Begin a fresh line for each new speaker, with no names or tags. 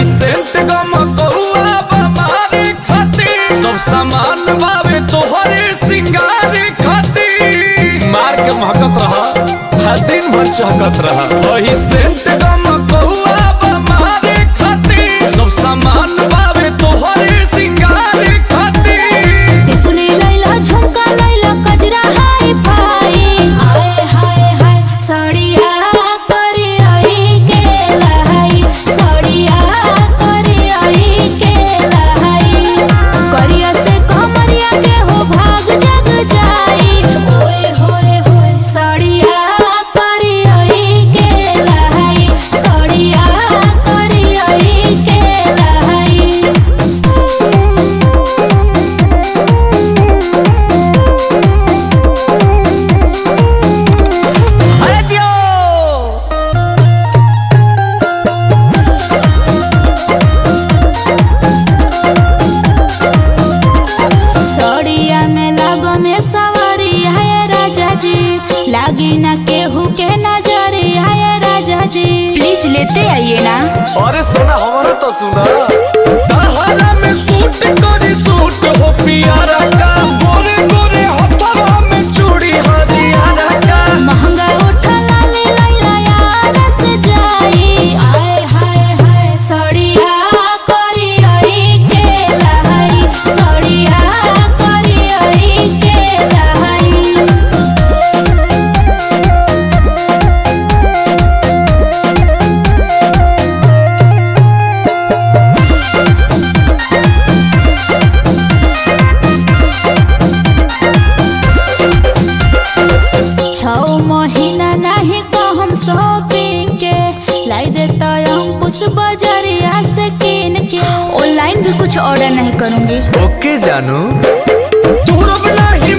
Scent गम कौआ बमारे खातिर सब सामान बावे तोहरे सिंगार खातिर मार के महकत रहा हर दिन भर चहकत रहा वही सेंट गम कौआ बमारे खातिर सब सामान बावे तोहरे सिंगार खातिर
टिकुली लैला झुमका लैला कजरा हाय फाई आए हाय हाय सड़िया करी आई के लाई सड़िया करी आई के लाई करिया से कमरिया के हो भाग जग जाई ओए होए होए सड़िया करी आई के लाई सड़िया करी आई के लाई सड़िया में लागो में सवरिया है राजा जी लागी ना केहू के नजरिया है राजा जी प्लीज लेते आइए ना।
अरे सोना हमारा तो सुना तहरा में सूट करी सूट हो पियारा का गोरे गोरे हथवा में चूड़ी हरियारा का
महंगा उठा लाले लैला यार से जाई आए हाय हाय सड़िया करी आई के लाई सड़िया करी आई के लाई छौ महीना नहीं कहम शॉपिंग के लाई देता अंकुश बाजारिया से किन के ऑनलाइन भी कुछ ऑर्डर नहीं करूंगी।
ओके जानू तू रब नहीं